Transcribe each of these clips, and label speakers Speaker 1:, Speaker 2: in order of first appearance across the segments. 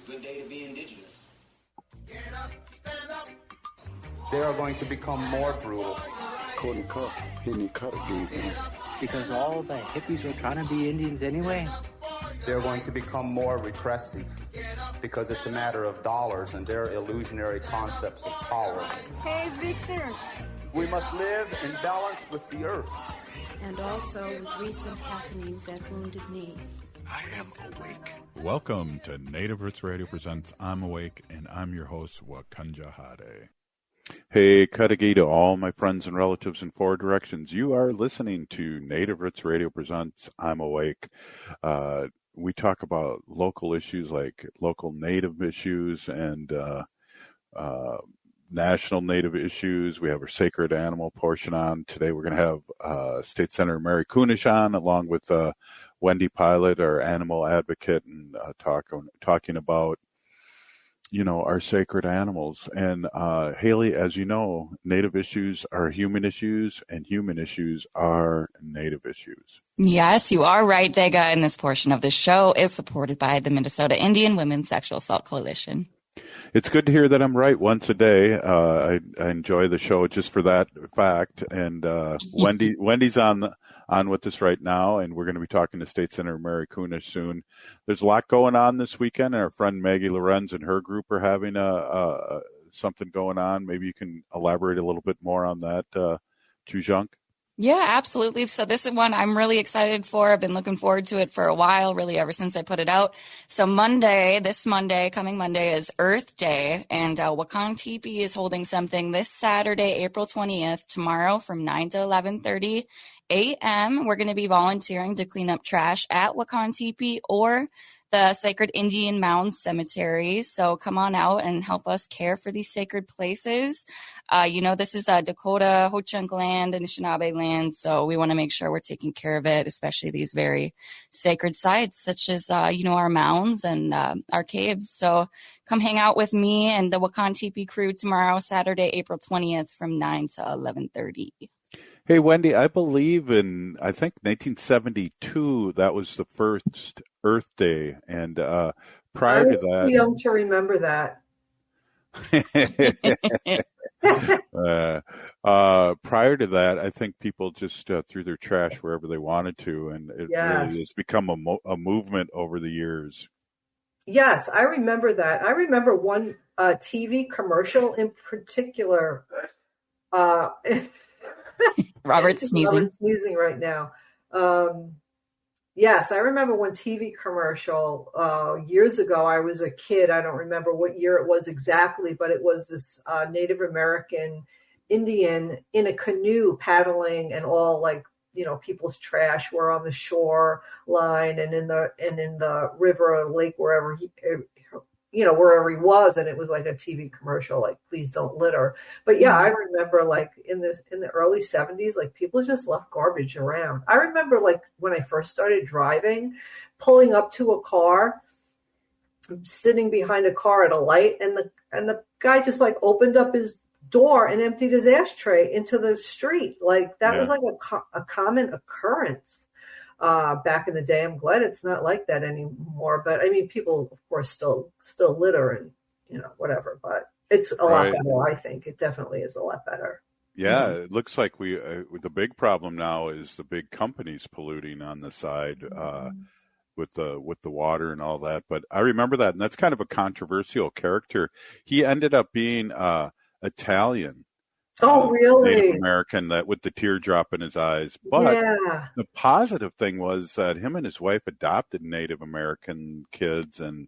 Speaker 1: Good day to be indigenous.
Speaker 2: Get up, stand up.
Speaker 3: They are going to become more brutal.
Speaker 4: Couldn't cut, hitting cut again.
Speaker 5: Because all the hippies were trying to be Indians anyway.
Speaker 3: They're going to become more repressive because it's a matter of dollars and their illusionary concepts of power.
Speaker 6: Hey, Victor.
Speaker 3: We must live in balance with the earth.
Speaker 6: And also with recent happenings at Wounded Knee.
Speaker 4: I am awake.
Speaker 7: Welcome to Native Roots Radio Presents I'm Awake, and I'm your host, Wakanja Hade. Hey, Kadagi to all my friends and relatives in four directions. You are listening to Native Roots Radio Presents I'm Awake. We talk about local issues like local Native issues and national Native issues. We have our sacred animal portion on. Today we're going to have State Senator Mary Kunesh on, along with Wendy Pilot, our animal advocate, and talking about, our sacred animals. And Haley, as you know, Native issues are human issues, and human issues are Native issues.
Speaker 8: Yes, you are right, Dega. And this portion of the show is supported by the Minnesota Indian Women's Sexual Assault Coalition.
Speaker 7: It's good to hear that I'm right once a day. I enjoy the show just for that fact. And Wendy's on with us right now, and we're going to be talking to State Senator Mary Kunesh soon. There's a lot going on this weekend, and our friend Maggie Lorenz and her group are having something going on. Maybe you can elaborate a little bit more on that, Chujunk?
Speaker 8: Yeah, absolutely. So this is one I'm really excited for. I've been looking forward to it for a while, really ever since I put it out. So coming Monday is Earth Day, and Wakan Teepee is holding something this Saturday, April 20th, tomorrow from 9 to 11:30 a.m. We're going to be volunteering to clean up trash at Wakan Teepee or the Sacred Indian Mound Cemetery. So come on out and help us care for these sacred places. This is Dakota, Ho-Chunk land, and Anishinaabe land. So we want to make sure we're taking care of it, especially these very sacred sites, such as, our mounds and our caves. So come hang out with me and the Wakan Teepee crew tomorrow, Saturday, April 20th from 9 to 11:30.
Speaker 7: Hey, Wendy, I believe in 1972, that was the first Earth Day. And prior to that...
Speaker 9: I was too young to remember that.
Speaker 7: Prior to that, I think people just threw their trash wherever they wanted to, and it really has become a movement over the years.
Speaker 9: Yes, I remember that. I remember one TV commercial in particular.
Speaker 8: Robert's sneezing.
Speaker 9: Robert's sneezing right now. Yes, I remember one TV commercial years ago. I was a kid. I don't remember what year it was exactly, but it was this Native American Indian in a canoe paddling, and all people's trash were on the shore line and in the river or lake, wherever wherever he was, and it was like a TV commercial, like, please don't litter. But yeah, I remember in the early 70s, people just left garbage around. I remember when I first started driving, pulling up to a car, sitting behind a car at a light, and the guy just opened up his door and emptied his ashtray into the street. That was a common occurrence. Back in the day. I'm glad it's not like that anymore. But I mean, people, of course, still litter and whatever. But it's a lot better. I think it definitely is a lot better.
Speaker 7: Yeah, It looks like the big problem now is the big companies polluting on the side with the water and all that. But I remember that, and that's kind of a controversial character. He ended up being Italian.
Speaker 9: Oh, really?
Speaker 7: Native American, that with the teardrop in his eyes. But the positive thing was that him and his wife adopted Native American kids, and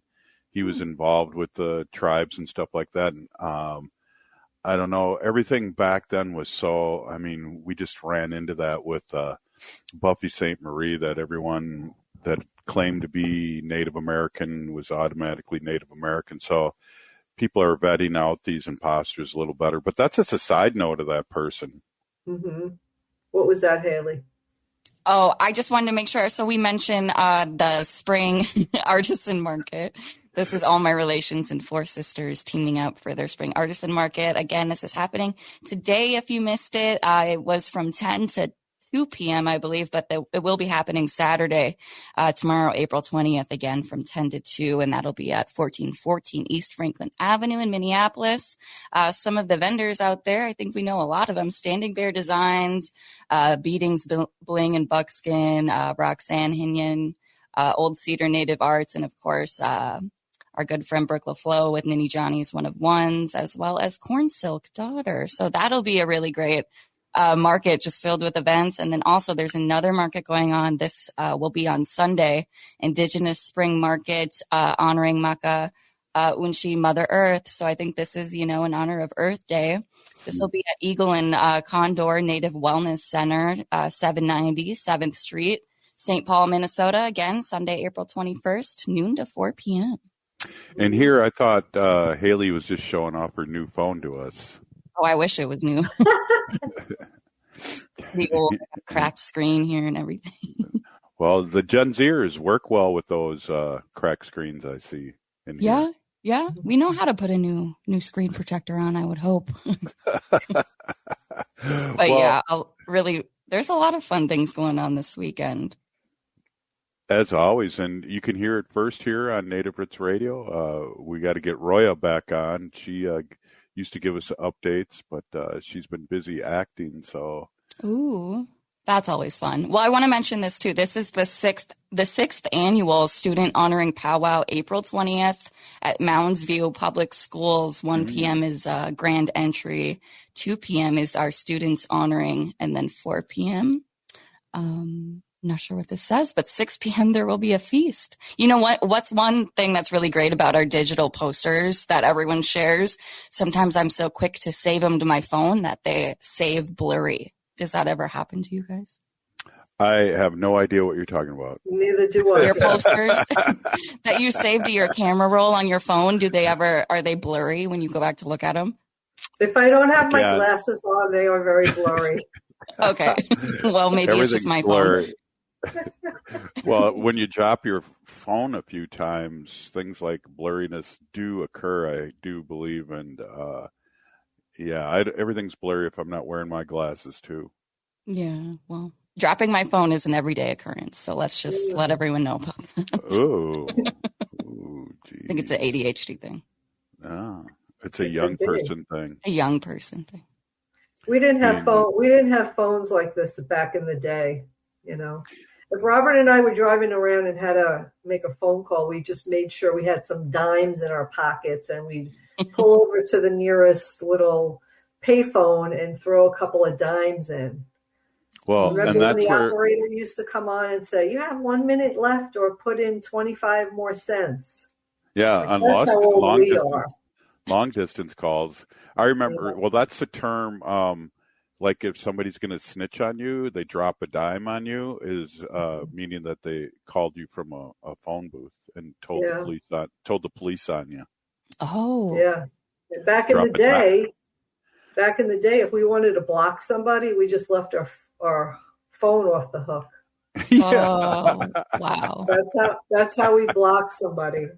Speaker 7: he was involved with the tribes and stuff like that. And I don't know, everything back then was we just ran into that with Buffy St. Marie, that everyone that claimed to be Native American was automatically Native American. So people are vetting out these imposters a little better, but that's just a side note of that person.
Speaker 9: Mm-hmm. What was that, Haley?
Speaker 8: Oh, I just wanted to make sure. So we mentioned the spring artisan market. This is all my relations and four sisters teaming up for their spring artisan market. Again, this is happening today. If you missed it, it was from 10 to 2 p.m., I believe, but it will be happening Saturday, tomorrow, April 20th, again from 10 to 2, and that'll be at 1414 East Franklin Avenue in Minneapolis. Some of the vendors out there, I think we know a lot of them: Standing Bear Designs, Beatings Bling and Buckskin, Roxanne Hinion, Old Cedar Native Arts, and of course, our good friend Brooke LaFleur with Ninny Johnny's One of Ones, as well as Corn Silk Daughter. So that'll be a really great market, just filled with events. And then also there's another market going on. This will be on Sunday, Indigenous Spring Market, honoring Maka Unshi, Mother Earth. So I think this is, in honor of Earth Day. This will be at Eagle and Condor Native Wellness Center, 790 7th Street, St. Paul, Minnesota. Again, Sunday, April 21st, noon to 4 p.m.
Speaker 7: And here I thought Haley was just showing off her new phone to us.
Speaker 8: Oh, I wish it was new. The old cracked screen here and everything.
Speaker 7: Well, the Gen Zers work well with those cracked screens I see in here.
Speaker 8: Yeah. We know how to put a new screen protector on, I would hope. But there's a lot of fun things going on this weekend.
Speaker 7: As always, and you can hear it first here on Native Roots Radio. We got to get Roya back on. She used to give us updates, but she's been busy acting. So,
Speaker 8: ooh, that's always fun. Well, I want to mention this too. This is the sixth annual Student Honoring Powwow, April 20th at Mounds View Public Schools. 1 p.m. is grand entry. 2 p.m. is our students honoring, and then 4 p.m. Not sure what this says, but 6 p.m. there will be a feast. You know what? What's one thing that's really great about our digital posters that everyone shares? Sometimes I'm so quick to save them to my phone that they save blurry. Does that ever happen to you guys?
Speaker 7: I have no idea what you're talking about.
Speaker 9: Neither do I.
Speaker 8: Your posters that you save to your camera roll on your phone, are they blurry when you go back to look at them?
Speaker 9: If I don't have my glasses on, they are very blurry.
Speaker 8: Okay. Well, maybe it's just my phone.
Speaker 7: Well, when you drop your phone a few times, things like blurriness do occur, I do believe. And everything's blurry if I'm not wearing my glasses too. Yeah,
Speaker 8: well, dropping my phone is an everyday occurrence. So let's just let everyone know about that.
Speaker 7: Oh,
Speaker 8: I think it's an ADHD thing.
Speaker 7: Ah, it's a young person thing.
Speaker 8: A young person thing.
Speaker 9: We didn't have phones like this back in the day, If Robert and I were driving around and had to make a phone call, we just made sure we had some dimes in our pockets, and we'd pull over to the nearest little payphone and throw a couple of dimes in.
Speaker 7: Well,
Speaker 9: remember
Speaker 7: and that's
Speaker 9: when the
Speaker 7: where
Speaker 9: operator used to come on and say, "You have 1 minute left, or put in 25 more cents."
Speaker 7: Yeah, on long distance calls. I remember. Yeah. Well, that's the term. Like if somebody's going to snitch on you, they drop a dime on you, is meaning that they called you from a phone booth and told the police on you.
Speaker 8: Oh,
Speaker 9: yeah. Back in the day, if we wanted to block somebody, we just left our phone off the hook.
Speaker 8: Yeah. Oh, wow.
Speaker 9: That's how we block somebody.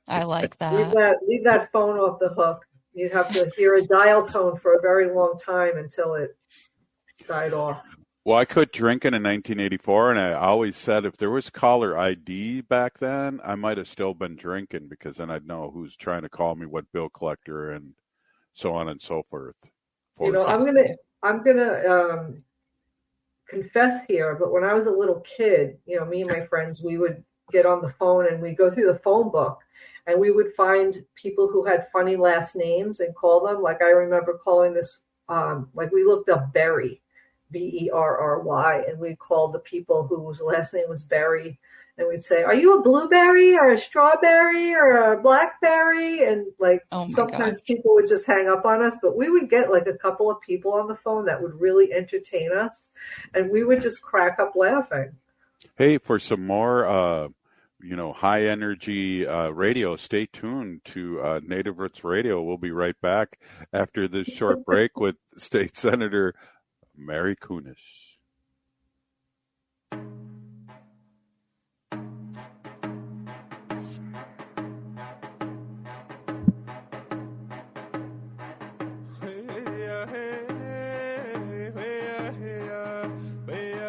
Speaker 8: I like that.
Speaker 9: Leave that phone off the hook. You'd have to hear a dial tone for a very long time until it died off.
Speaker 7: Well, I quit drinking in 1984, and I always said if there was caller ID back then, I might have still been drinking, because then I'd know who's trying to call me, what bill collector, and so on and so forth.
Speaker 9: I'm gonna confess here, but when I was a little kid, me and my friends, we would get on the phone and we'd go through the phone book. And we would find people who had funny last names and call them. Like I remember calling this, we looked up Berry, Berry, and we called the people whose last name was Berry. And we'd say, "Are you a blueberry or a strawberry or a blackberry?" And sometimes people would just hang up on us. But we would get a couple of people on the phone that would really entertain us. And we would just crack up laughing.
Speaker 7: Hey, for some more high energy radio, stay tuned to Native Roots Radio. We'll be right back after this short break with State Senator Mary Kunesh.
Speaker 2: Hey,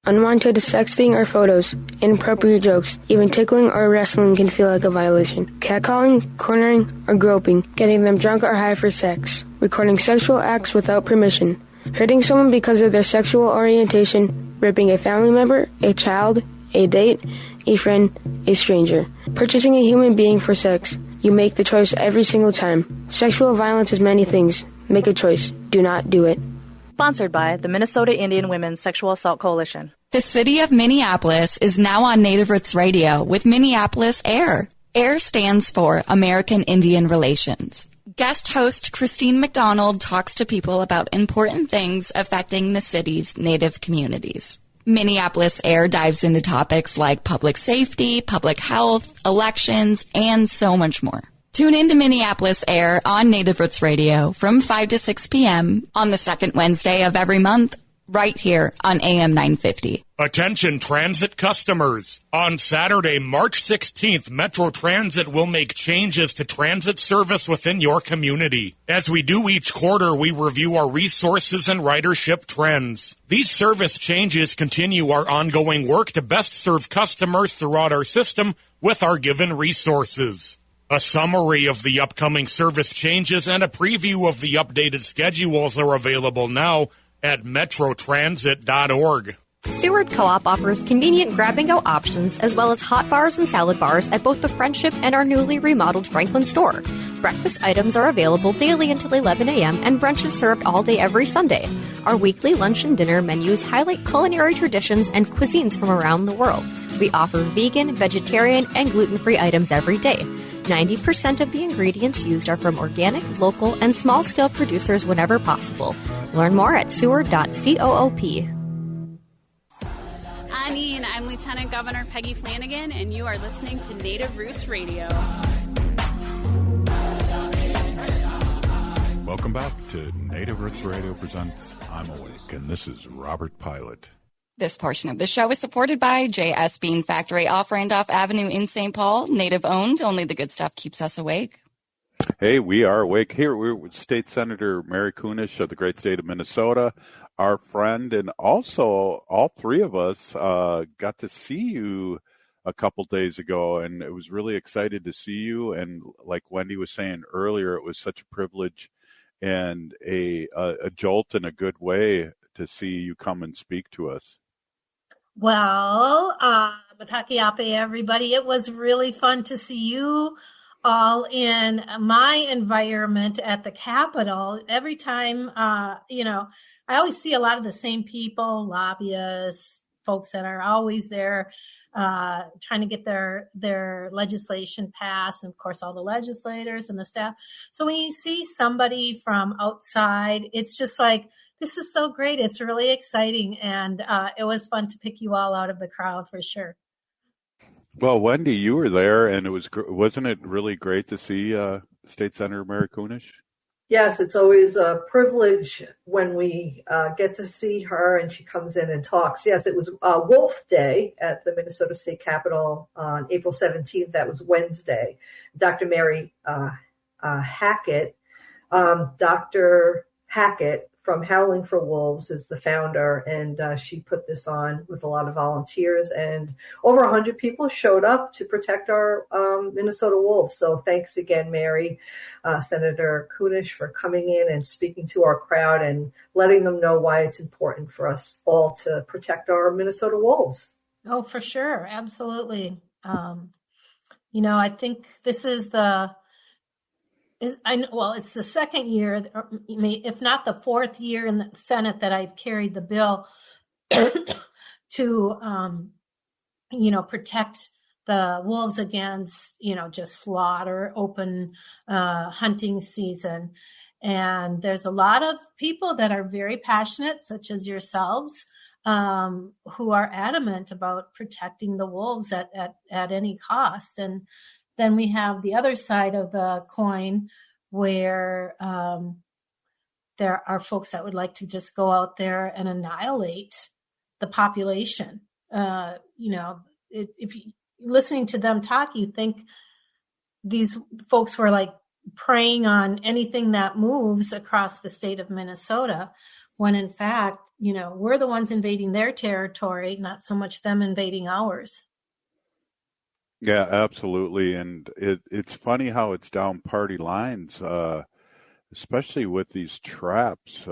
Speaker 1: Unwanted sexting or photos, inappropriate jokes, even tickling or wrestling can feel like a violation. Catcalling, cornering, or groping, getting them drunk or high for sex, recording sexual acts without permission, hurting someone because of their sexual orientation, raping a family member, a child, a date, a friend, a stranger, purchasing a human being for sex. You make the choice every single time. Sexual violence is many things. Make a choice. Do not do it.
Speaker 10: Sponsored by the Minnesota Indian Women's Sexual Assault Coalition.
Speaker 8: The city of Minneapolis is now on Native Roots Radio with Minneapolis AIR. AIR stands for American Indian Relations. Guest host Christine McDonald talks to people about important things affecting the city's Native communities. Minneapolis AIR dives into topics like public safety, public health, elections, and so much more. Tune in to Minneapolis AIR on Native Roots Radio from 5 to 6 p.m. on the second Wednesday of every month, right here on AM 950.
Speaker 11: Attention transit customers. On Saturday, March 16th, Metro Transit will make changes to transit service within your community. As we do each quarter, we review our resources and ridership trends. These service changes continue our ongoing work to best serve customers throughout our system with our given resources. A summary of the upcoming service changes and a preview of the updated schedules are available now at metrotransit.org.
Speaker 12: Seward Co-op offers convenient grab-and-go options as well as hot bars and salad bars at both the Friendship and our newly remodeled Franklin store. Breakfast items are available daily until 11 a.m. and brunch is served all day every Sunday. Our weekly lunch and dinner menus highlight culinary traditions and cuisines from around the world. We offer vegan, vegetarian, and gluten-free items every day. 90% of the ingredients used are from organic, local, and small-scale producers whenever possible. Learn more at seward.coop.
Speaker 13: I'm Lieutenant Governor Peggy Flanagan, and you are listening to Native Roots Radio.
Speaker 7: Welcome back to Native Roots Radio presents I'm Awake, and this is Robert Pilot.
Speaker 8: This portion of the show is supported by J.S. Bean Factory off Randolph Avenue in St. Paul. Native owned. Only the good stuff keeps us awake.
Speaker 7: Hey, we are awake here. We're with State Senator Mary Kunesh of the great state of Minnesota, our friend, and also all three of us got to see you a couple days ago, and it was really excited to see you. And like Wendy was saying earlier, it was such a privilege and a jolt in a good way to see you come and speak to us.
Speaker 14: Well, Matakiape, everybody, it was really fun to see you all in my environment at the Capitol. Every time, I always see a lot of the same people, lobbyists, folks that are always there trying to get their legislation passed, and of course all the legislators and the staff. So when you see somebody from outside, it's just like, this is so great. It's really exciting. And it was fun to pick you all out of the crowd for sure.
Speaker 7: Well, Wendy, you were there, and wasn't it really great to see State Senator Mary Kunesh?
Speaker 9: Yes, it's always a privilege when we get to see her and she comes in and talks. Yes, it was Wolf Day at the Minnesota State Capitol on April 17th. That was Wednesday. Dr. Mary Hackett, Dr. Hackett from Howling for Wolves is the founder, and she put this on with a lot of volunteers, and over 100 people showed up to protect our Minnesota wolves. So thanks again, Mary, Senator Kunesh, for coming in and speaking to our crowd and letting them know why it's important for us all to protect our Minnesota wolves.
Speaker 14: Oh, for sure. Absolutely. I think this is it's the second year, if not the fourth year in the Senate that I've carried the bill to, protect the wolves against, just slaughter, open hunting season. And there's a lot of people that are very passionate, such as yourselves, who are adamant about protecting the wolves at any cost. And then we have the other side of the coin where there are folks that would like to just go out there and annihilate the population. If you listening to them talk, you think these folks were like preying on anything that moves across the state of Minnesota. when in fact, we're the ones invading their territory, not so much them invading ours.
Speaker 7: Yeah, absolutely. And it's funny how it's down party lines, especially with these traps.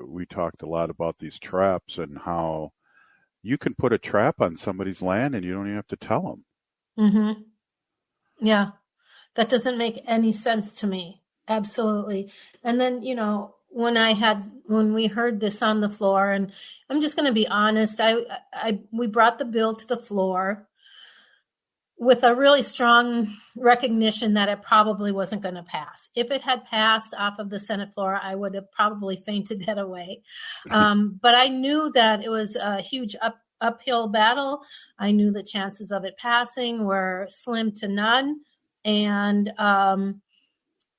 Speaker 7: We talked a lot about these traps and how you can put a trap on somebody's land and you don't even have to tell them.
Speaker 14: Mm-hmm. Yeah, that doesn't make any sense to me. Absolutely. And then, when we heard this on the floor, and I'm just going to be honest, we brought the bill to the floor with a really strong recognition that it probably wasn't going to pass. If it had passed off of the Senate floor, I would have probably fainted dead away. But I knew that it was a huge uphill battle. I knew the chances of it passing were slim to none. And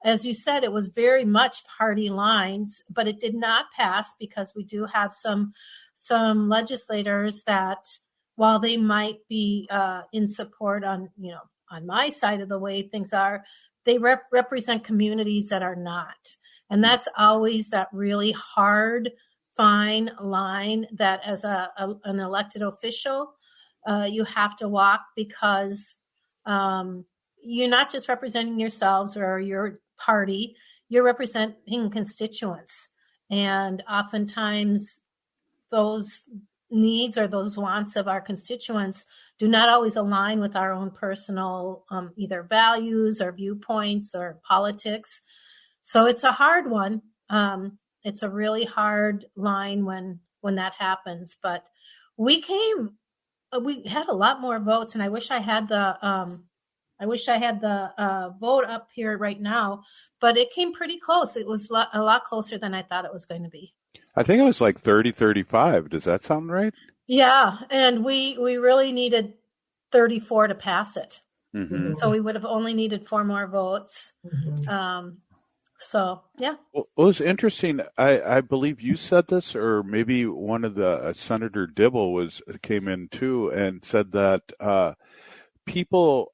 Speaker 14: as you said, it was very much party lines, but it did not pass because we do have some legislators that, while they might be in support on my side of the way things are, they represent communities that are not. And that's always that really hard, fine line that as an elected official, you have to walk, because you're not just representing yourselves or your party, you're representing constituents. And oftentimes those needs or those wants of our constituents do not always align with our own personal either values or viewpoints or politics. So it's a hard one. It's a really hard line when that happens. But we had a lot more votes, and I wish I had the vote up here right now, but it came pretty close. It was a lot closer than I thought it was going to be.
Speaker 7: I think it was like 30-35. Does that sound right?
Speaker 14: Yeah, and we really needed 34 to pass it.
Speaker 7: Mm-hmm.
Speaker 14: So we would have only needed 4 more votes.
Speaker 9: Mm-hmm.
Speaker 14: So, yeah.
Speaker 7: Well, it was interesting. I believe you said this, or maybe one of the Senator Dibble came in too and said that people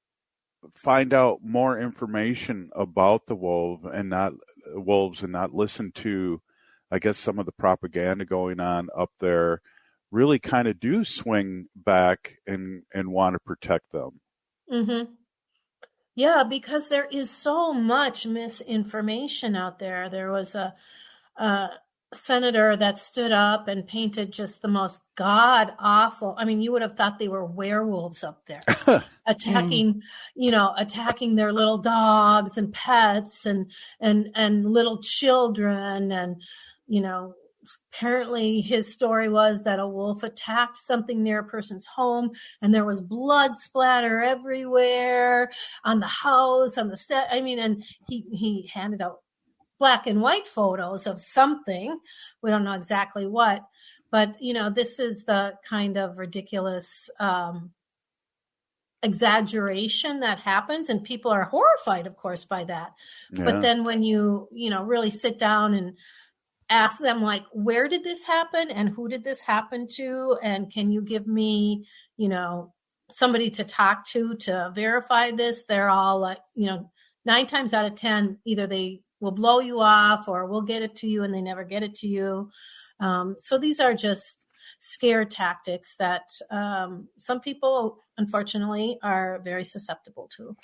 Speaker 7: find out more information about the wolves and not listen to, I guess, some of the propaganda going on up there, really kind of do swing back and want to protect them.
Speaker 14: Mm-hmm. Yeah, because there is so much misinformation out there. There was a senator that stood up and painted just the most god awful. I mean, you would have thought they were werewolves up there, attacking their little dogs and pets and little children. And, apparently his story was that a wolf attacked something near a person's home and there was blood splatter everywhere on the house, on the set. I mean, and he handed out black and white photos of something. We don't know exactly what, but this is the kind of ridiculous exaggeration that happens, and people are horrified, of course, by that. Yeah. But then when you really sit down and ask them, like, where did this happen and who did this happen to? And can you give me, somebody to talk to verify this? They're all like, 9 times out of 10, either they will blow you off or we'll get it to you and they never get it to you. So these are just scare tactics that some people, unfortunately, are very susceptible to.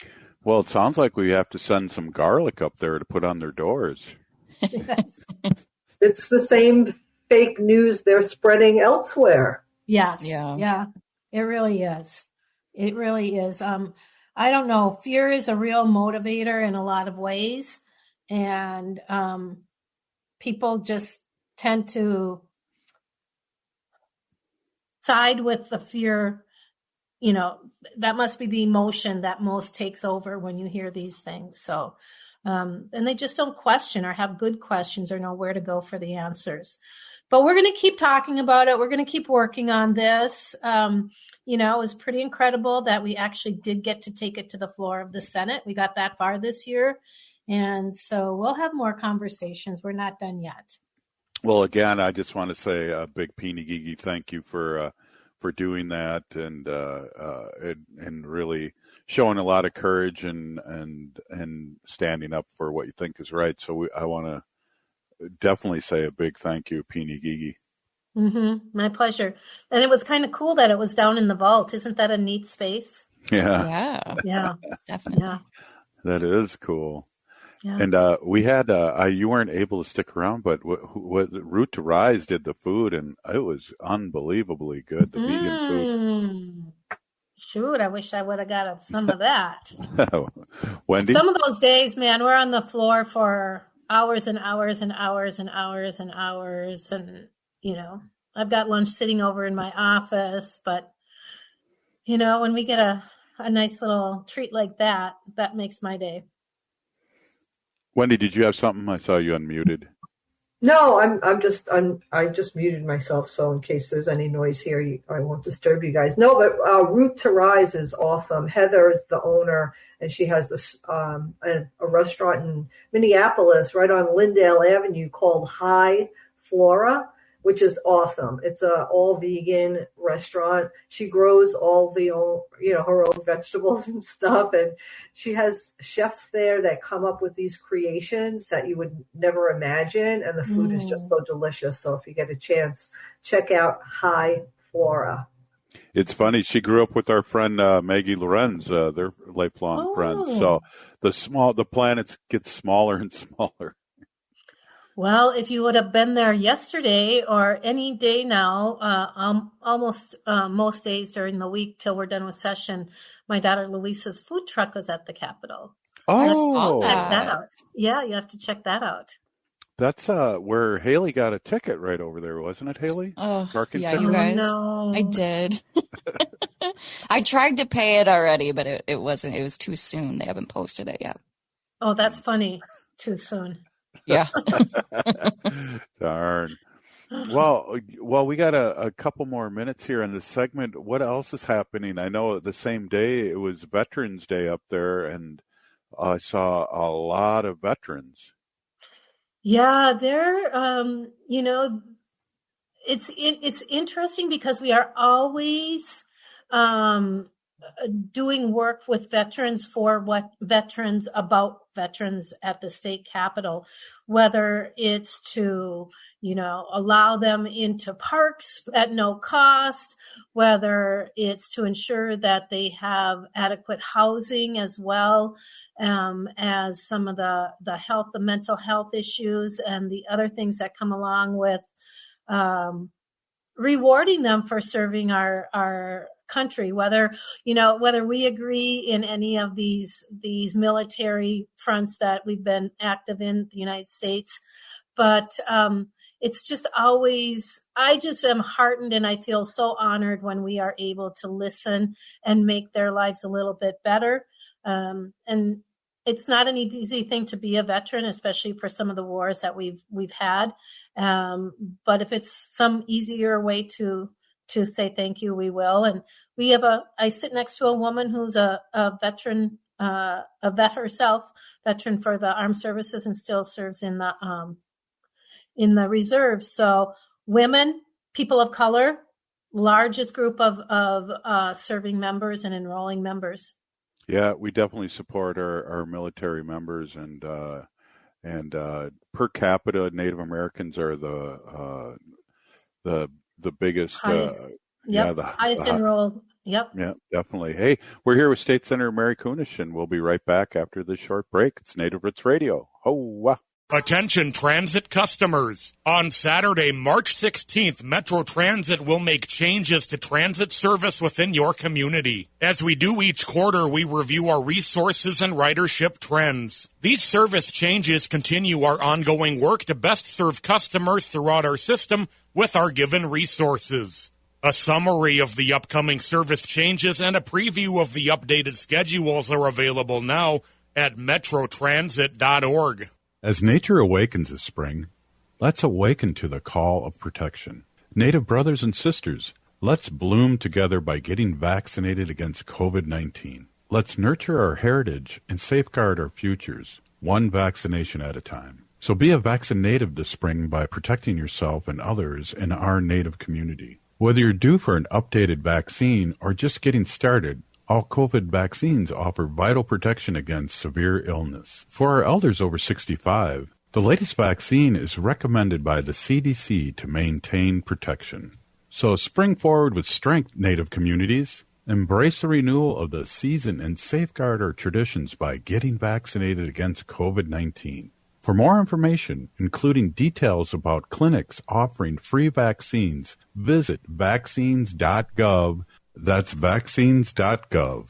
Speaker 7: Well, it sounds like we have to send some garlic up there to put on their doors.
Speaker 14: Yes.
Speaker 9: It's the same fake news they're spreading elsewhere.
Speaker 14: Yes. Yeah. It really is. It really is. I don't know. Fear is a real motivator in a lot of ways. And people just tend to side with the fear. That must be the emotion that most takes over when you hear these things. So, and they just don't question or have good questions or know where to go for the answers. But we're going to keep talking about it. We're going to keep working on this. It was pretty incredible that we actually did get to take it to the floor of the Senate. We got that far this year. And so we'll have more conversations. We're not done yet.
Speaker 7: Well, again, I just want to say a big Peeny Gigi thank you for doing that and really showing a lot of courage and standing up for what you think is right. So I want to definitely say a big thank you, Peony Gigi.
Speaker 14: My pleasure. And it was kind of cool that it was down in the vault. Isn't that a neat space?
Speaker 7: Yeah.
Speaker 14: Yeah,
Speaker 8: definitely.
Speaker 14: Yeah.
Speaker 7: That is cool.
Speaker 14: Yeah.
Speaker 7: And we had, you weren't able to stick around, but what Root to Rise did the food, and it was unbelievably good, the vegan food.
Speaker 14: Shoot, I wish I would have got some of that.
Speaker 7: Wendy?
Speaker 14: Some of those days, man, we're on the floor for hours and hours and hours and hours and hours. And, I've got lunch sitting over in my office. But, when we get a nice little treat like that, that makes my day.
Speaker 7: Wendy, did you have something? I saw you unmuted.
Speaker 9: No, I just muted myself, so in case there's any noise here, I won't disturb you guys. No, but Root to Rise is awesome. Heather is the owner, and she has this a restaurant in Minneapolis, right on Lyndale Avenue, called High Flora, which is awesome. It's a all vegan restaurant. She grows all her own vegetables and stuff, and she has chefs there that come up with these creations that you would never imagine, and the food is just so delicious. So if you get a chance, check out High Flora.
Speaker 7: It's funny. She grew up with our friend Maggie Lorenz. They're lifelong friends. So the planets get smaller and smaller.
Speaker 14: Well, if you would have been there yesterday or any day now, almost most days during the week till we're done with session, my daughter Louisa's food truck was at the Capitol.
Speaker 7: Oh,
Speaker 14: check that out. Yeah, you have to check that out.
Speaker 7: That's where Haley got a ticket right over there, wasn't it, Haley?
Speaker 8: Oh,
Speaker 7: Parking
Speaker 8: yeah,
Speaker 7: ticket?
Speaker 8: you guys.
Speaker 14: No.
Speaker 8: I did. I tried to pay it already, but it wasn't. It was too soon. They haven't posted it yet.
Speaker 14: Oh, that's funny. Too soon.
Speaker 8: Yeah.
Speaker 7: Darn. Well, we got a couple more minutes here in this segment. What else is happening? I know the same day it was Veterans Day up there, and I saw a lot of veterans.
Speaker 14: Yeah, they're it's interesting because we are always doing work with veterans about veterans at the state capitol, whether it's to, allow them into parks at no cost, whether it's to ensure that they have adequate housing as well as some of the mental health issues and the other things that come along with rewarding them for serving our country, whether we agree in any of these military fronts that we've been active in the United States. But it's just always, I just am heartened and I feel so honored when we are able to listen and make their lives a little bit better. And it's not an easy thing to be a veteran, especially for some of the wars that we've had. But if it's some easier way to say thank you, we will. And we have I sit next to a woman who's a veteran, a vet herself, veteran for the armed services, and still serves in the reserves. So women, people of color, largest group of serving members and enrolling members.
Speaker 7: Yeah, we definitely support our military members, and per capita, Native Americans are the biggest.
Speaker 14: Highest, the highest enrolled. Yep.
Speaker 7: Yeah, definitely. Hey, we're here with State Senator Mary Kunesh, and we'll be right back after this short break. It's Native Roots Radio. Ho-wah.
Speaker 11: Attention transit customers. On Saturday, March 16th, Metro Transit will make changes to transit service within your community. As we do each quarter, we review our resources and ridership trends. These service changes continue our ongoing work to best serve customers throughout our system with our given resources. A summary of the upcoming service changes and a preview of the updated schedules are available now at metrotransit.org.
Speaker 7: As nature awakens this spring, let's awaken to the call of protection. Native brothers and sisters, let's bloom together by getting vaccinated against COVID-19. Let's nurture our heritage and safeguard our futures, one vaccination at a time. So be a vaccinative this spring by protecting yourself and others in our Native community. Whether you're due for an updated vaccine or just getting started, all COVID vaccines offer vital protection against severe illness. For our elders over 65, The latest vaccine is recommended by the CDC to maintain protection. So spring forward with strength, Native communities. Embrace the renewal of the season and safeguard our traditions by getting vaccinated against COVID-19. For more information, including details about clinics offering free vaccines, visit vaccines.gov. That's vaccines.gov.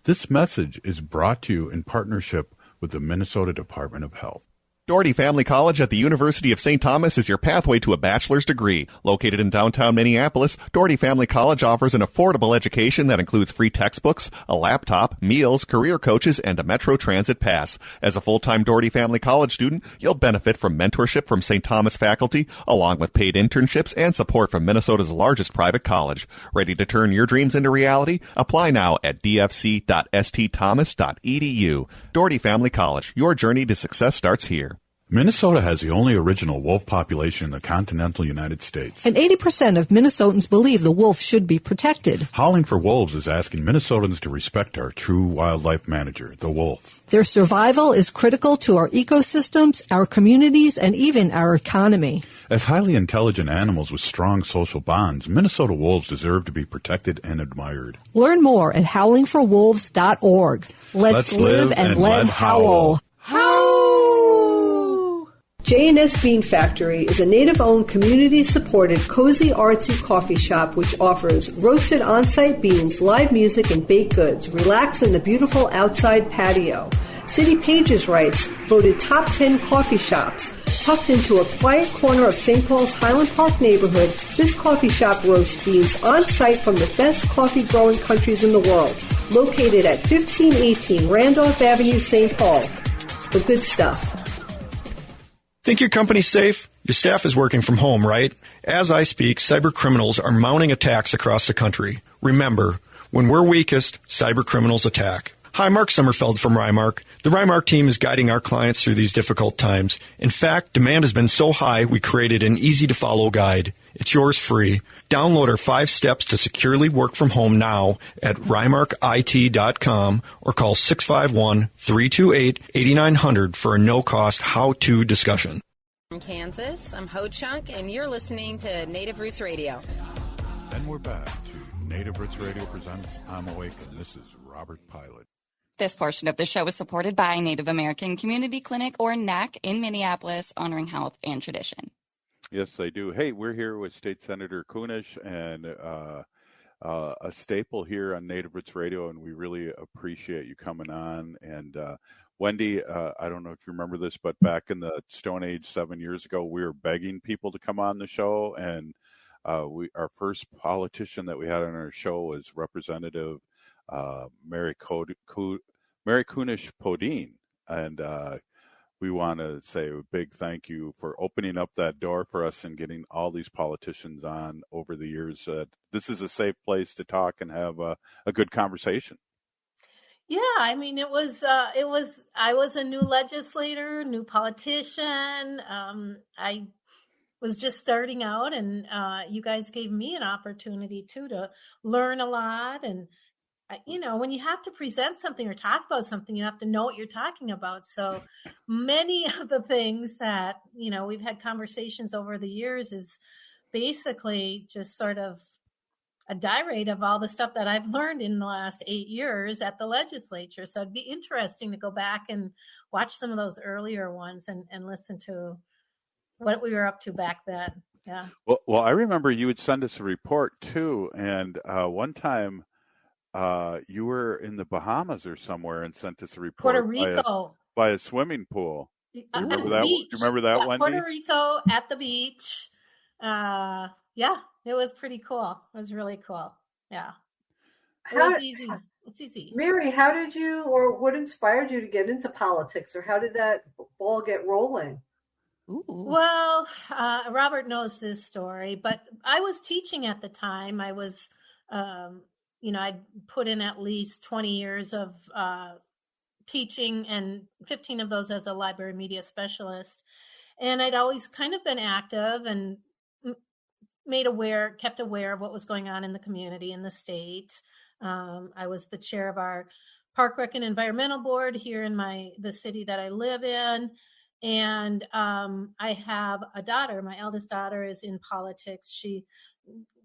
Speaker 7: This message is brought to you in partnership with the Minnesota Department of Health.
Speaker 15: Doherty Family College at the University of St. Thomas is your pathway to a bachelor's degree. Located in downtown Minneapolis, Doherty Family College offers an affordable education that includes free textbooks, a laptop, meals, career coaches, and a Metro Transit pass. As a full-time Doherty Family College student, you'll benefit from mentorship from St. Thomas faculty, along with paid internships and support from Minnesota's largest private college. Ready to turn your dreams into reality? Apply now at dfc.stthomas.edu. Doherty Family College, your journey to success starts here.
Speaker 7: Minnesota has the only original wolf population in the continental United States.
Speaker 16: And 80% of Minnesotans believe the wolf should be protected.
Speaker 7: Howling for Wolves is asking Minnesotans to respect our true wildlife manager, the wolf.
Speaker 16: Their survival is critical to our ecosystems, our communities, and even our economy.
Speaker 7: As highly intelligent animals with strong social bonds, Minnesota wolves deserve to be protected and admired.
Speaker 16: Learn more at howlingforwolves.org. Let's live and let howl. J&S Bean Factory is a Native-owned, community-supported, cozy, artsy coffee shop which offers roasted on-site beans, live music, and baked goods. Relax in the beautiful outside patio. City Pages writes, voted top 10 coffee shops. Tucked into a quiet corner of St. Paul's Highland Park neighborhood, this coffee shop roasts beans on-site from the best coffee-growing countries in the world. Located at 1518 Randolph Avenue, St. Paul. The good stuff.
Speaker 17: Think your company's safe? Your staff is working from home, right? As I speak, cyber criminals are mounting attacks across the country. Remember, when we're weakest, cyber criminals attack. Hi, Mark Sommerfeld from Rymark. The Rymark team is guiding our clients through these difficult times. In fact, demand has been so high, we created an easy-to-follow guide. It's yours free. Download our 5 steps to securely work from home now at rymarkit.com or call 651-328-8900 for a no-cost how-to discussion.
Speaker 18: From Kansas, I'm Ho Chunk, and you're listening to Native Roots Radio.
Speaker 7: And we're back to Native Roots Radio presents I'm Awake, and this is Robert Pilot.
Speaker 8: This portion of the show is supported by Native American Community Clinic, or NAC, in Minneapolis, honoring health and tradition.
Speaker 7: Yes, I do. Hey, we're here with State Senator Kunesh, and a staple here on Native Roots Radio, and we really appreciate you coming on. And Wendy, I don't know if you remember this, but back in the Stone Age 7 years ago, we were begging people to come on the show, and our first politician that we had on our show was Representative Mary Kunesh Podine, and we want to say a big thank you for opening up that door for us and getting all these politicians on over the years. This is a safe place to talk and have a good conversation.
Speaker 14: Yeah, I mean, I was a new legislator, new politician. I was just starting out, and you guys gave me an opportunity too to learn a lot. And when you have to present something or talk about something, you have to know what you're talking about. So many of the things that, we've had conversations over the years is basically just sort of a diary of all the stuff that I've learned in the last 8 years at the legislature. So it'd be interesting to go back and watch some of those earlier ones and listen to what we were up to back then. Yeah.
Speaker 7: Well, I remember you would send us a report too. And one time, you were in the Bahamas or somewhere and sent us a report.
Speaker 14: Puerto Rico.
Speaker 7: By a swimming pool. Do you remember that?
Speaker 14: Beach.
Speaker 7: Do you remember that,
Speaker 14: yeah,
Speaker 7: Wendy?
Speaker 14: Puerto Rico at the beach. Yeah, it was pretty cool. It was really cool. Yeah. It was easy. It's easy.
Speaker 9: Mary, how did you, or what inspired you to get into politics, or how did that ball get rolling?
Speaker 14: Ooh. Well, Robert knows this story, but I was teaching at the time. I was, I'd put in at least 20 years of teaching, and 15 of those as a library media specialist. And I'd always kind of been active and kept aware of what was going on in the community, in the state. I was the chair of our Park Rec and Environmental Board here in the city that I live in. And I have a daughter. My eldest daughter is in politics. She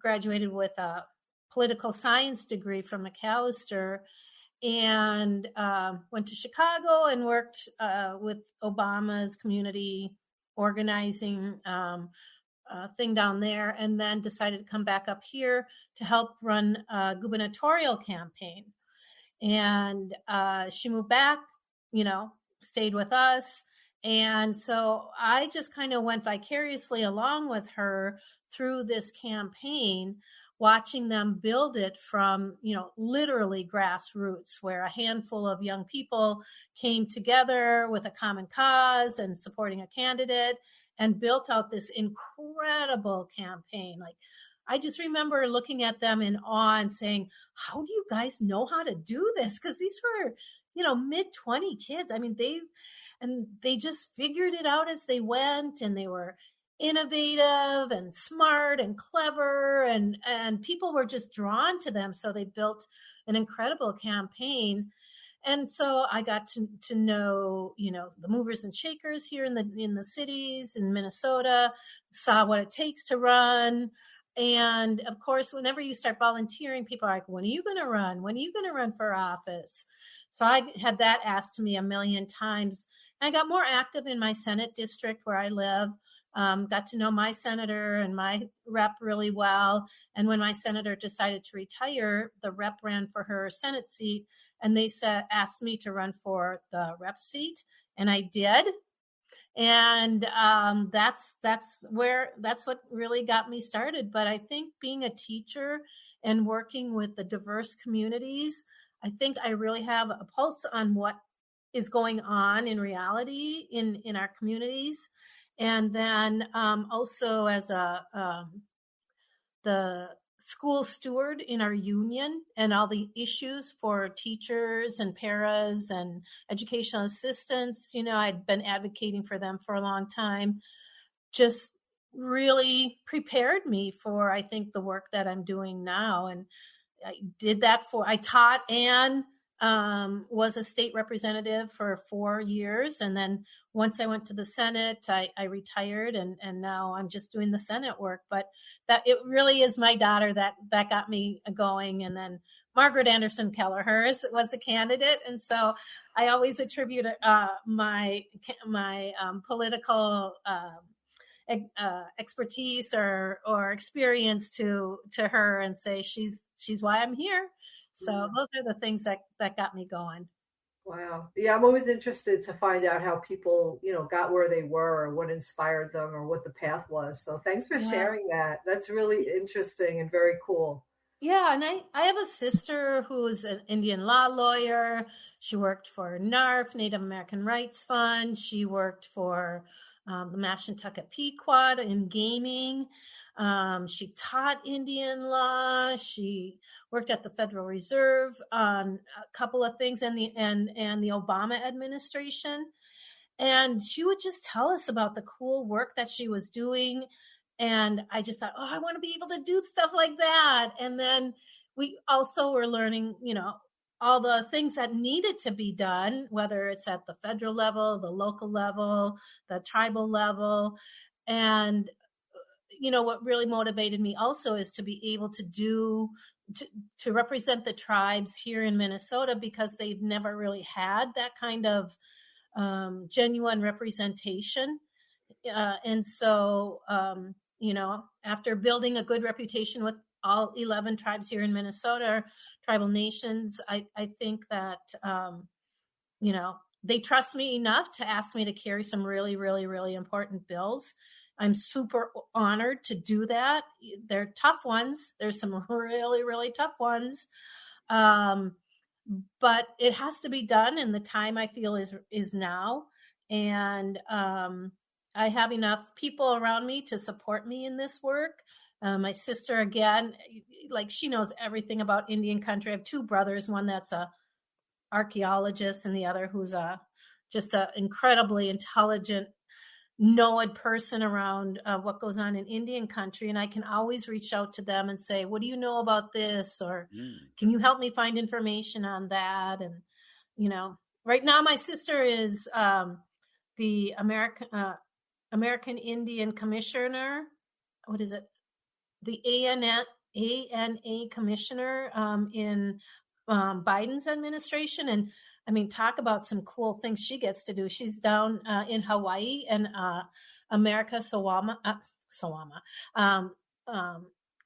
Speaker 14: graduated with a political science degree from McAllister, and went to Chicago and worked with Obama's community organizing thing down there, and then decided to come back up here to help run a gubernatorial campaign. And she moved back, stayed with us. And so I just kind of went vicariously along with her through this campaign, watching them build it from, literally grassroots, where a handful of young people came together with a common cause and supporting a candidate and built out this incredible campaign. Like, I just remember looking at them in awe and saying, how do you guys know how to do this? Because these were, mid-20 kids. I mean, they just figured it out as they went, and they were innovative and smart and clever, and people were just drawn to them. So they built an incredible campaign. And so I got to know, the movers and shakers here in the cities in Minnesota, saw what it takes to run. And of course, whenever you start volunteering, people are like, when are you going to run? When are you going to run for office? So I had that asked to me a million times. And I got more active in my Senate district where I live. Got to know my senator and my rep really well. And when my senator decided to retire, the rep ran for her Senate seat, and they asked me to run for the rep seat, and I did. And that's what really got me started. But I think being a teacher and working with the diverse communities, I think I really have a pulse on what is going on in reality in our communities. And then also as the school steward in our union, and all the issues for teachers and paras and educational assistants, I'd been advocating for them for a long time, just really prepared me for, I think, the work that I'm doing now. And I did that I taught and was a state representative for 4 years. And then once I went to the Senate, I retired, and now I'm just doing the Senate work. But that it really is my daughter that got me going. And then Margaret Anderson Kelleher was a candidate. And so I always attribute my political expertise or experience to her, and say she's why I'm here. So those are the things that got me going.
Speaker 9: Wow. Yeah, I'm always interested to find out how people, got where they were, or what inspired them, or what the path was. So thanks for sharing that. That's really interesting and very cool.
Speaker 14: Yeah, and I have a sister who's an Indian law lawyer. She worked for NARF, Native American Rights Fund. She worked for the Mashantucket Pequot in gaming. She taught Indian law. She worked at the Federal Reserve on a couple of things, and the Obama administration. And she would just tell us about the cool work that she was doing. And I just thought, I want to be able to do stuff like that. And then we also were learning, all the things that needed to be done, whether it's at the federal level, the local level, the tribal level. And what really motivated me also is to be able to represent the tribes here in Minnesota, because they've never really had that kind of genuine representation. And so, after building a good reputation with all 11 tribes here in Minnesota, tribal nations, I think that, they trust me enough to ask me to carry some really, really, really important bills. I'm super honored to do that. They're tough ones. There's some really, really tough ones. But it has to be done, and the time I feel is now. And I have enough people around me to support me in this work. My sister, again, she knows everything about Indian country. I have two brothers, one that's a archaeologist and the other who's just an incredibly intelligent, knowed person around what goes on in Indian country. And I can always reach out to them and say, what do you know about this? Or can you help me find information on that? And, right now my sister is the American Indian Commissioner. What is it? The ANA commissioner in Biden's administration. And I mean, talk about some cool things she gets to do. She's down in Hawaii and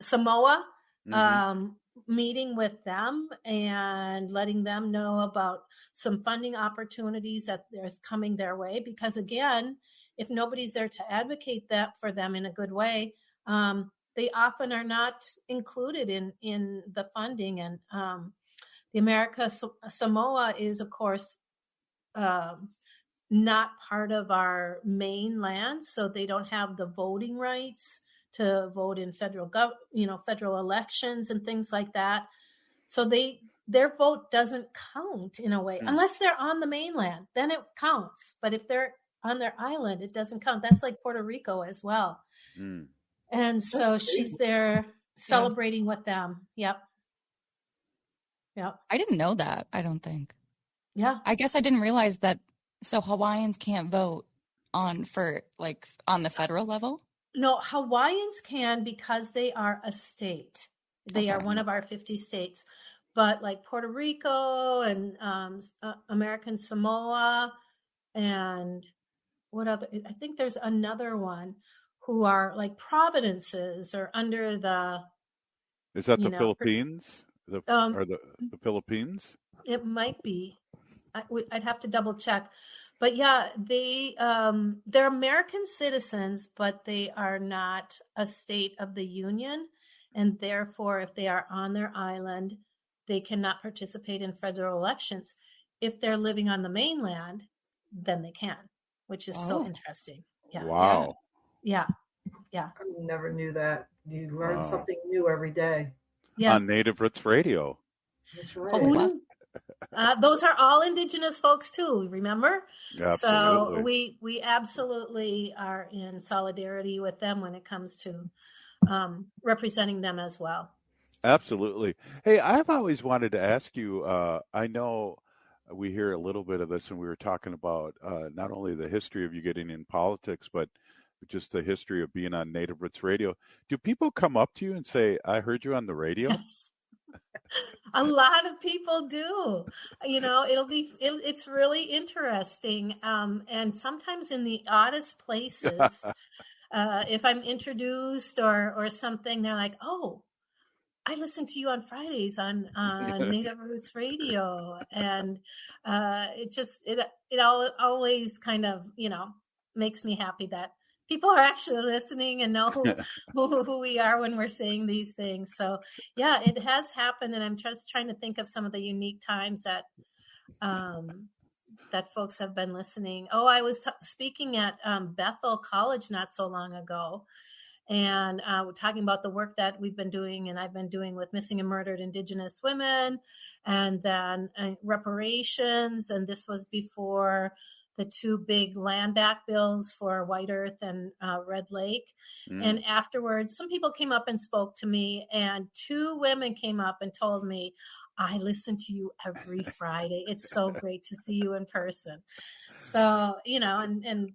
Speaker 14: Samoa, meeting with them and letting them know about some funding opportunities that there's coming their way. Because again, if nobody's there to advocate that for them in a good way, they often are not included in the funding. And the Samoa is, of course, not part of our mainland, so they don't have the voting rights to vote in federal elections and things like that. So their vote doesn't count in a way, unless they're on the mainland, then it counts. But if they're on their island, it doesn't count. That's like Puerto Rico as well. And so she's there celebrating with them. Yep.
Speaker 8: I didn't know that, I don't think.
Speaker 14: Yeah.
Speaker 8: I guess I didn't realize that. So Hawaiians can't vote on the federal level?
Speaker 14: No, Hawaiians can because they are a state. They are one of our 50 states. But like Puerto Rico and American Samoa and what other? I think there's another one who are like provinces or under the.
Speaker 7: Is that the Philippines? The Philippines?
Speaker 14: It might be. I'd have to double check. But yeah, they're American citizens, but they are not a state of the union. And therefore, if they are on their island, they cannot participate in federal elections. If they're living on the mainland, then they can, which is so interesting. Yeah.
Speaker 7: Wow.
Speaker 14: Yeah. Yeah.
Speaker 9: I never knew that. You learn something new every day.
Speaker 14: Yeah.
Speaker 7: On Native Roots Radio.
Speaker 9: That's right.
Speaker 14: Those are all Indigenous folks too, remember?
Speaker 7: Absolutely.
Speaker 14: So we absolutely are in solidarity with them when it comes to representing them as well.
Speaker 7: Absolutely. Hey, I've always wanted to ask you, I know we hear a little bit of this when we were talking about not only the history of you getting in politics, but just the history of being on Native Roots Radio. Do people come up to you and say, I heard you on the radio?
Speaker 14: Yes. A lot of people do. It's really interesting. And sometimes in the oddest places, if I'm introduced or something, they're like, oh, I listen to you on Fridays on Native Roots Radio. And it always kind of, makes me happy that people are actually listening and know who we are when we're saying these things. So yeah, it has happened. And I'm just trying to think of some of the unique times that folks have been listening. Oh, I was speaking at Bethel College not so long ago. And we're talking about the work that we've been doing and I've been doing with missing and murdered Indigenous women and then reparations. And this was before the two big land back bills for White Earth and Red Lake. And afterwards, some people came up and spoke to me, and two women came up and told me, I listen to you every Friday. It's so great to see you in person. So, and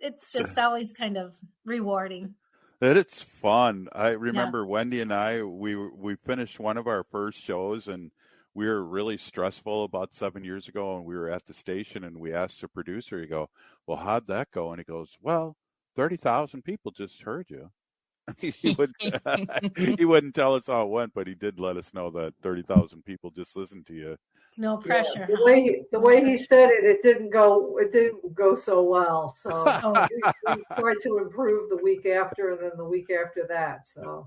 Speaker 14: it's just always kind of rewarding.
Speaker 7: It's fun. I remember Wendy and I, we finished one of our first shows, and we were really stressful about 7 years ago, and we were at the station, and we asked the producer, he go, well, how'd that go? And he goes, well, 30,000 people just heard you. he wouldn't tell us how it went, but he did let us know that 30,000 people just listened to you.
Speaker 14: No pressure.
Speaker 9: Yeah, the way he said it didn't go so well. So we tried to improve the week after, and then the week after that. So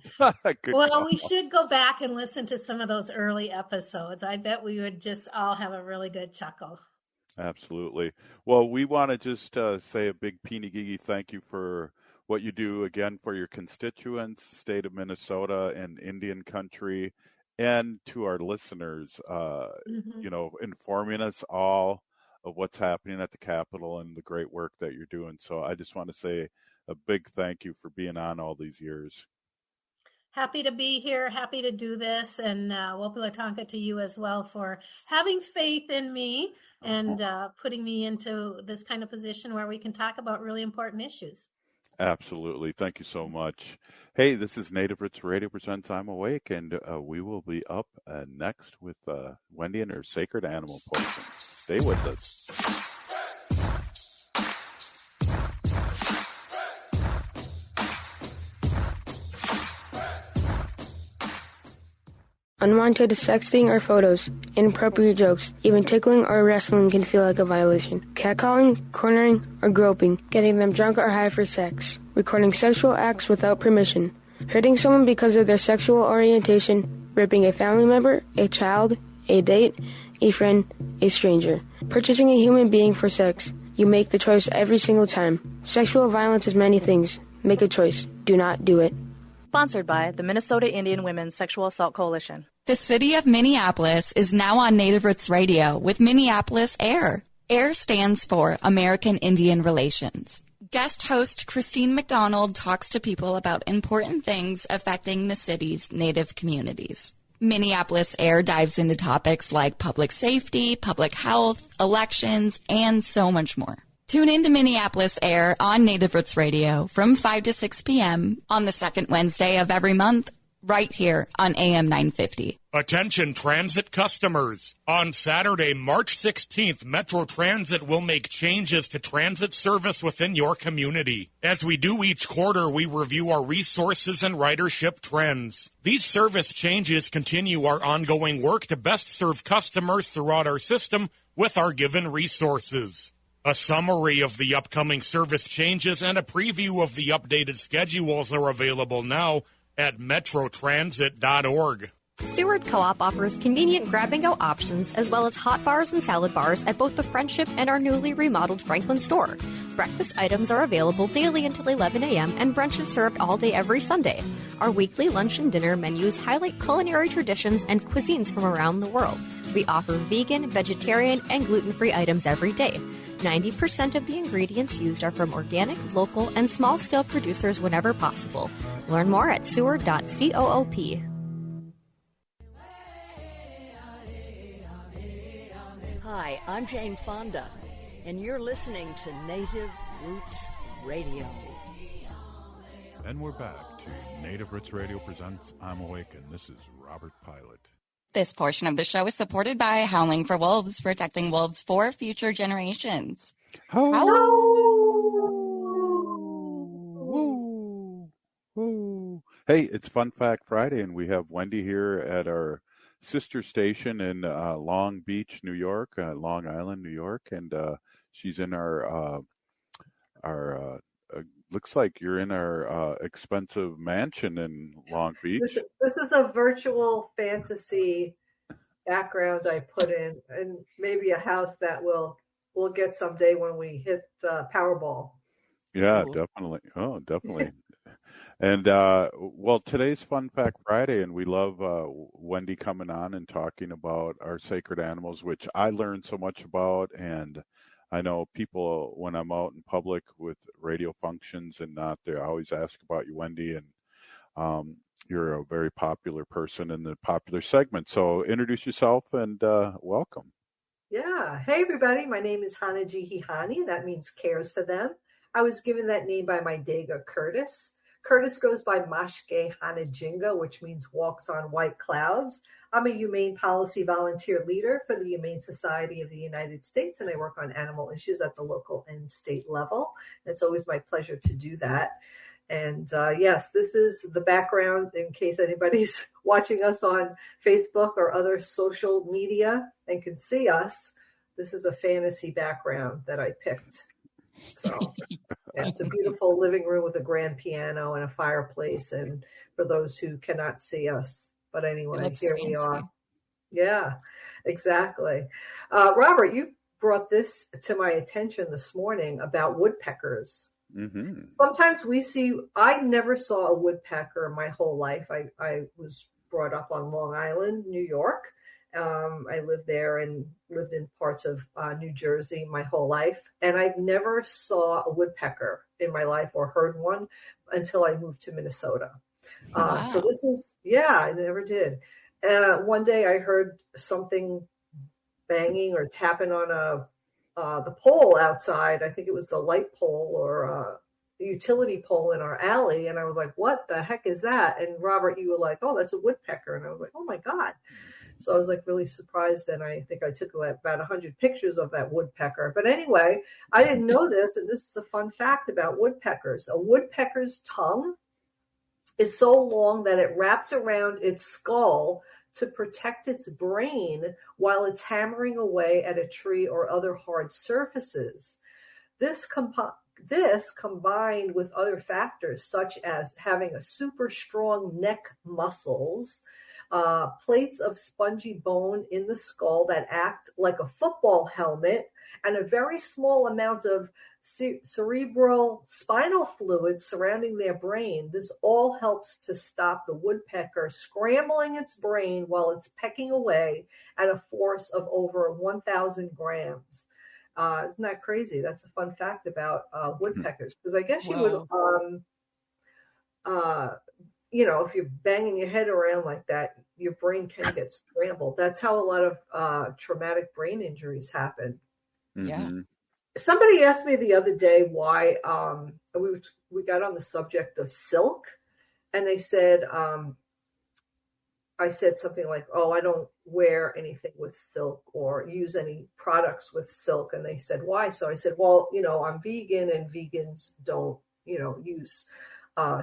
Speaker 14: we should go back and listen to some of those early episodes. I bet we would just all have a really good chuckle.
Speaker 7: Absolutely. Well, we want to just say a big peeny-gigi thank you for what you do again for your constituents, state of Minnesota and Indian country, and to our listeners, informing us all of what's happening at the Capitol and the great work that you're doing. So I just want to say a big thank you for being on all these years.
Speaker 14: happy to be here, happy to do this, and Wopalatonka to you as well for having faith in me and putting me into this kind of position where we can talk about really important issues.
Speaker 7: Absolutely. Thank you so much. Hey, this is Native Roots Radio presents I'm Awake, and we will be up next with Wendy and her Sacred Animal portion. Stay with us.
Speaker 1: Unwanted sexting or photos, inappropriate jokes, even tickling or wrestling can feel like a violation. Catcalling, cornering, or groping, getting them drunk or high for sex, recording sexual acts without permission, hurting someone because of their sexual orientation, raping a family member, a child, a date, a friend, a stranger, purchasing a human being for sex. You make the choice every single time. Sexual violence is many things. Make a choice. Do not do it.
Speaker 10: Sponsored by the Minnesota Indian Women's Sexual Assault Coalition.
Speaker 8: The city of Minneapolis is now on Native Roots Radio with Minneapolis AIR. AIR stands for American Indian Relations. Guest host Christine McDonald talks to people about important things affecting the city's Native communities. Minneapolis AIR dives into topics like public safety, public health, elections, and so much more. Tune in to Minneapolis AIR on Native Roots Radio from 5 to 6 p.m. on the second Wednesday of every month, right here on AM 950.
Speaker 11: Attention transit customers. On Saturday, March 16th, Metro Transit will make changes to transit service within your community. As we do each quarter, we review our resources and ridership trends. These service changes continue our ongoing work to best serve customers throughout our system with our given resources. A summary of the upcoming service changes and a preview of the updated schedules are available now at metrotransit.org.
Speaker 12: Seward Co-op offers convenient grab-and-go options as well as hot bars and salad bars at both the Friendship and our newly remodeled Franklin store. Breakfast items are available daily until 11 a.m. and brunch is served all day every Sunday. Our weekly lunch and dinner menus highlight culinary traditions and cuisines from around the world. We offer vegan, vegetarian, and gluten-free items every day. 90% of the ingredients used are from organic, local, and small-scale producers whenever possible. Learn more at seward.coop.
Speaker 19: Hi, I'm Jane Fonda, and you're listening to Native Roots Radio.
Speaker 7: And we're back to Native Roots Radio presents I'm Awake, and this is Robert Pilot.
Speaker 8: This portion of the show is supported by Howling for Wolves, protecting wolves for future generations.
Speaker 7: Hey, it's Fun Fact Friday, and we have Wendy here at our sister station in Long Beach, New York, Long Island, New York, and she's in our looks like you're in our expensive mansion in Long Beach.
Speaker 9: This is a virtual fantasy background I put in, and maybe a house that we'll get someday when we hit Powerball.
Speaker 7: Yeah, definitely. Oh, definitely. And well, today's Fun Fact Friday, and we love Wendy coming on and talking about our sacred animals, which I learned so much about. And I know people, when I'm out in public with radio functions and not, they always ask about you, Wendy, and you're a very popular person in the popular segment. So introduce yourself and welcome.
Speaker 9: Yeah. Hey, everybody. My name is Hanaji Hihani. That means cares for them. I was given that name by my Dega Curtis. Curtis goes by Mashke Hanajinga, which means walks on white clouds. I'm a humane policy volunteer leader for the Humane Society of the United States, and I work on animal issues at the local and state level. It's always my pleasure to do that. And yes, this is the background in case anybody's watching us on Facebook or other social media and can see us. This is a fantasy background that I picked. So yeah, it's a beautiful living room with a grand piano and a fireplace. And for those who cannot see us, but anyway, here we are. Yeah, exactly. Robert, you brought this to my attention this morning about woodpeckers.
Speaker 7: Mm-hmm.
Speaker 9: Sometimes I never saw a woodpecker my whole life. I was brought up on Long Island, New York. I lived there and lived in parts of New Jersey my whole life. And I never saw a woodpecker in my life or heard one until I moved to Minnesota. So this is, I never did. One day I heard something banging or tapping on the pole outside. I think it was the light pole or the utility pole in our alley. And I was like, what the heck is that? And Robert, you were like, oh, that's a woodpecker. And I was like, oh my God. So I was like really surprised. And I think I took about 100 pictures of that woodpecker. But anyway, I didn't know this. And this is a fun fact about woodpeckers. A woodpecker's tongue is so long that it wraps around its skull to protect its brain while it's hammering away at a tree or other hard surfaces. This combined with other factors such as having a super strong neck muscles, plates of spongy bone in the skull that act like a football helmet, and a very small amount of cerebral spinal fluid surrounding their brain. This all helps to stop the woodpecker scrambling its brain while it's pecking away at a force of over 1,000 grams. Isn't that crazy? That's a fun fact about woodpeckers, because I guess you would, if you're banging your head around like that, your brain can get scrambled. That's how a lot of traumatic brain injuries happen.
Speaker 8: Yeah.
Speaker 9: Somebody asked me the other day why we got on the subject of silk, and they said, I said something like, oh, I don't wear anything with silk or use any products with silk. And they said, why? So I said, well, I'm vegan and vegans don't, use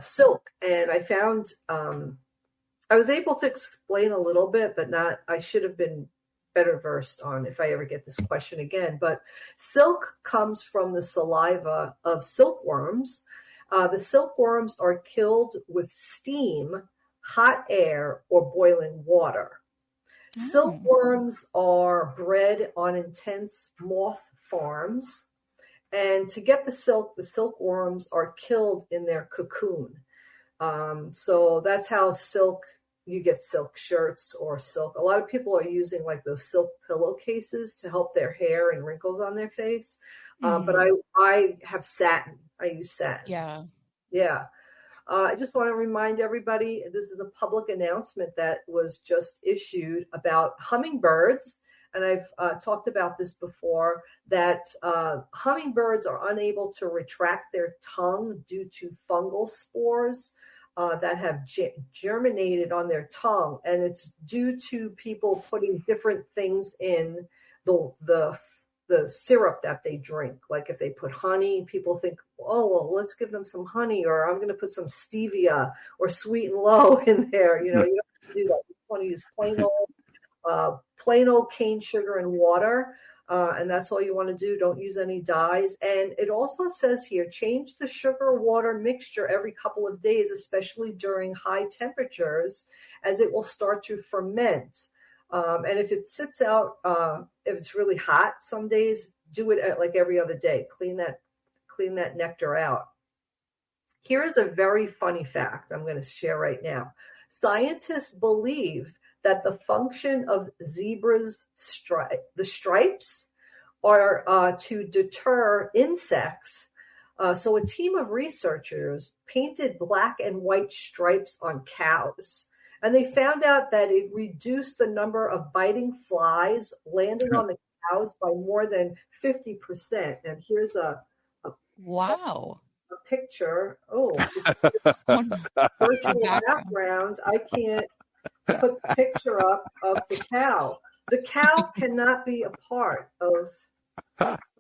Speaker 9: silk. And I found, I was able to explain a little bit, but I should have been better versed on if I ever get this question again. But silk comes from the saliva of silkworms. The silkworms are killed with steam, hot air, or boiling water. Silkworms are bred on intense moth farms. And to get the silkworms are killed in their cocoon. So that's how you get silk shirts or silk. A lot of people are using like those silk pillowcases to help their hair and wrinkles on their face. But I have satin. I use satin.
Speaker 8: Yeah.
Speaker 9: Yeah. I just want to remind everybody, this is a public announcement that was just issued about hummingbirds. And I've talked about this before, that hummingbirds are unable to retract their tongue due to fungal spores that have germinated on their tongue. And it's due to people putting different things in the syrup that they drink. Like if they put honey, people think, oh, well, let's give them some honey, or I'm going to put some stevia or Sweet and Low in there. You don't have to do that. You want to use plain old cane sugar and water. And that's all you want to do. Don't use any dyes. And it also says here, change the sugar water mixture every couple of days, especially during high temperatures, as it will start to ferment. And if it sits out, if it's really hot, some days do it at like every other day. Clean that nectar out. Here is a very funny fact I'm going to share right now. Scientists believe that the function of zebras' the stripes are to deter insects. So a team of researchers painted black and white stripes on cows. And they found out that it reduced the number of biting flies landing on the cows by more than 50%. And here's a picture. Oh, virtual background. I can't put the picture up of the cow. The cow cannot be a part of.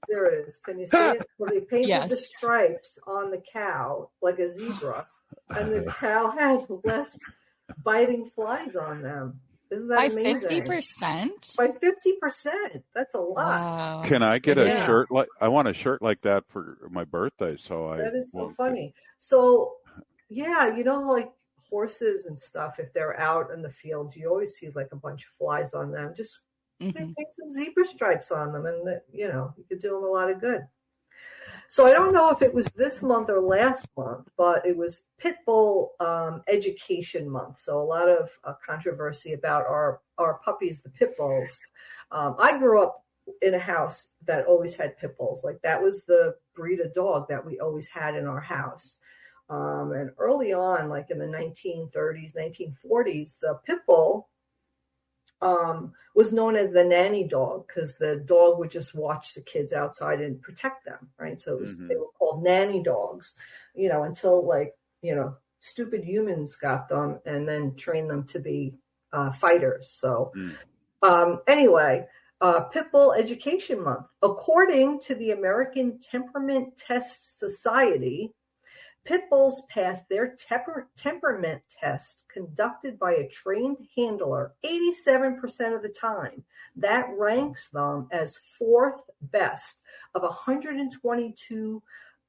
Speaker 9: There it is. Can you see it? So they painted the stripes on the cow like a zebra, and the cow had less biting flies on them. Isn't that amazing?
Speaker 8: 50%?
Speaker 9: By 50%. That's a lot.
Speaker 7: Wow. Can I get a shirt I want a shirt like that for my birthday,
Speaker 9: That is so funny. So, like horses and stuff, if they're out in the fields, you always see like a bunch of flies on them. Just paint some zebra stripes on them, and you could do them a lot of good. So I don't know if it was this month or last month, but it was Pit Bull Education Month. So a lot of controversy about our puppies, the Pit Bulls. I grew up in a house that always had Pit Bulls. Like that was the breed of dog that we always had in our house. And early on, like in the 1930s, 1940s, the pit bull was known as the nanny dog because the dog would just watch the kids outside and protect them, right? So they were called nanny dogs, until stupid humans got them and then trained them to be fighters. So anyway, Pit Bull Education Month. According to the American Temperament Test Society, pit bulls pass their temperament test conducted by a trained handler 87% of the time. That ranks them as fourth best of 122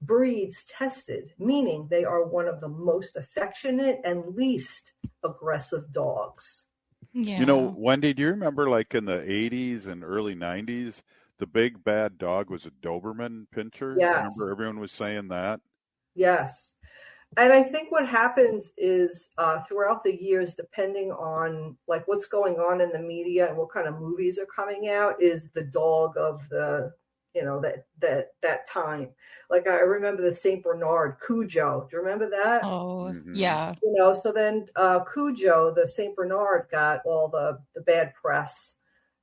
Speaker 9: breeds tested, meaning they are one of the most affectionate and least aggressive dogs.
Speaker 8: Yeah.
Speaker 7: Wendy, do you remember like in the 80s and early 90s, the big bad dog was a Doberman Pinscher?
Speaker 9: Yes.
Speaker 7: Remember everyone was saying that?
Speaker 9: Yes. And I think what happens is throughout the years, depending on like what's going on in the media and what kind of movies are coming out, is the dog of the, that time. Like I remember the St. Bernard, Cujo. Do you remember that?
Speaker 8: Oh, yeah.
Speaker 9: So then Cujo, the St. Bernard, got all the bad press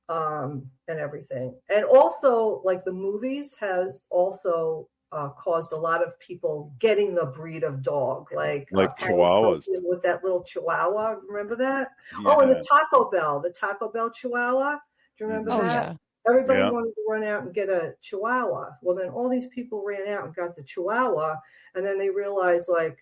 Speaker 9: and everything. And also, like the movies has also caused a lot of people getting the breed of dog, like
Speaker 7: Chihuahuas
Speaker 9: with that little Chihuahua. Remember that?
Speaker 7: Yeah.
Speaker 9: Oh, and the Taco Bell Chihuahua. Do you remember that?
Speaker 8: Yeah.
Speaker 9: Everybody wanted to run out and get a Chihuahua. Well, then all these people ran out and got the Chihuahua, and then they realized, like,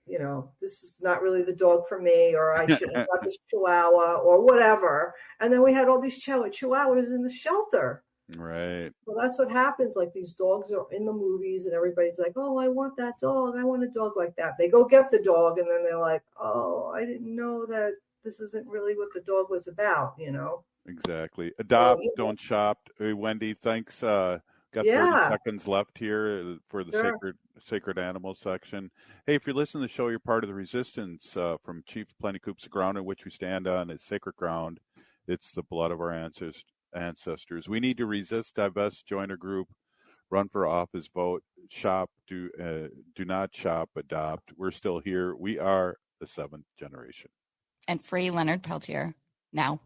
Speaker 9: this is not really the dog for me, or I should have got this Chihuahua, or whatever. And then we had all these Chihuahuas in the shelter.
Speaker 7: Right.
Speaker 9: Well, that's what happens. Like these dogs are in the movies and everybody's like, oh, I want that dog. I want a dog like that. They go get the dog and then they're like, oh, I didn't know that this isn't really what the dog was about,
Speaker 7: Exactly. Adopt, don't shop. Hey, Wendy, thanks. Got 30 seconds left here for the sacred animals section. Hey, if you're listening to the show, you're part of the resistance from Chief Plentycoup's ground in which we stand on is sacred ground. It's the blood of our ancestors. We need to resist, divest, join a group, run for office, vote, shop, do not shop, adopt. We're still here. We are the seventh generation.
Speaker 8: And free Leonard Peltier now.